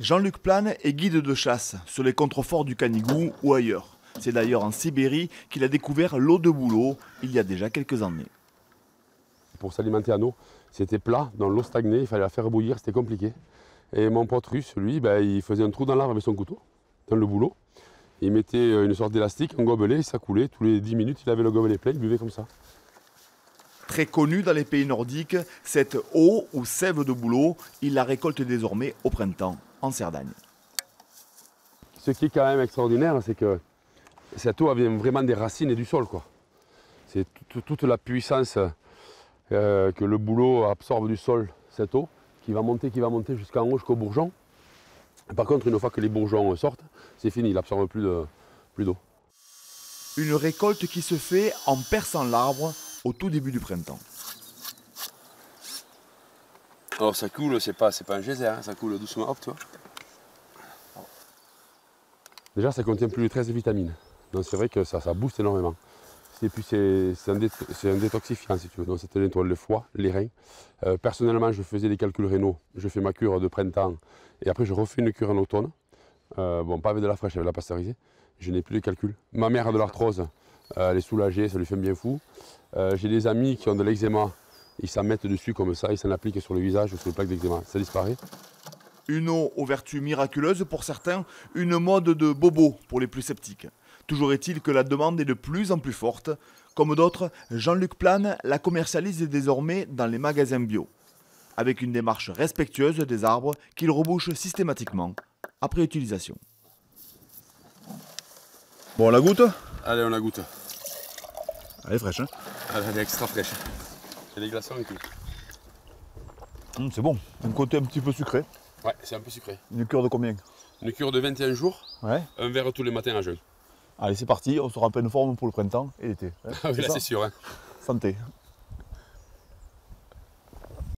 Jean-Luc Plane est guide de chasse sur les contreforts du Canigou ou ailleurs. C'est d'ailleurs en Sibérie qu'il a découvert l'eau de bouleau il y a déjà quelques années. Pour s'alimenter en eau, c'était plat, dans l'eau stagnait, il fallait la faire bouillir, c'était compliqué. Et mon pote russe, lui, il faisait un trou dans l'arbre avec son couteau, dans le bouleau. Il mettait une sorte d'élastique, un gobelet, ça coulait. Tous les 10 minutes, il avait le gobelet plein, il buvait comme ça. Très connu dans les pays nordiques, cette eau ou sève de bouleau, il la récolte désormais au printemps, en Cerdagne. Ce qui est quand même extraordinaire, c'est que cette eau vient vraiment des racines et du sol, quoi. C'est toute la puissance que le bouleau absorbe du sol, cette eau, qui va monter jusqu'en haut, jusqu'aux bourgeons. Par contre, une fois que les bourgeons sortent, c'est fini, il n'absorbe plus d'eau. Une récolte qui se fait en perçant l'arbre au tout début du printemps. Alors ça coule, c'est pas un geyser, hein, ça coule doucement, hop, tu vois. Déjà, ça contient plus de 13 vitamines. Donc c'est vrai que ça booste énormément. Et puis c'est un détoxifiant, si tu veux. Donc ça te nettoie le foie, les reins. Personnellement, je faisais des calculs rénaux. Je fais ma cure de printemps et après je refais une cure en automne. Bon, pas avec de la fraîche, avec la pasteurisée. Je n'ai plus de calculs. Ma mère a de l'arthrose, elle est soulagée, ça lui fait un bien fou. J'ai des amis qui ont de l'eczéma, ils s'en mettent dessus comme ça, ils s'en appliquent sur le visage ou sur le plaque d'eczéma, ça disparaît. Une eau aux vertus miraculeuses pour certains, une mode de bobo pour les plus sceptiques. Toujours est-il que la demande est de plus en plus forte. Comme d'autres, Jean-Luc Plane la commercialise désormais dans les magasins bio, avec une démarche respectueuse des arbres qu'il rebouche systématiquement après utilisation. Bon, on la goûte? Allez, on la goûte. Elle est fraîche, hein? Elle est extra fraîche. J'ai des glaçons et tout. C'est bon, un côté un petit peu sucré. Ouais, c'est un peu sucré. Une cure de combien? Une cure de 21 jours, Ouais. un verre tous les matins à jeun. Allez, c'est parti, on sera en pleine forme pour le printemps et l'été. Ah oui, là c'est sûr. Hein. Santé.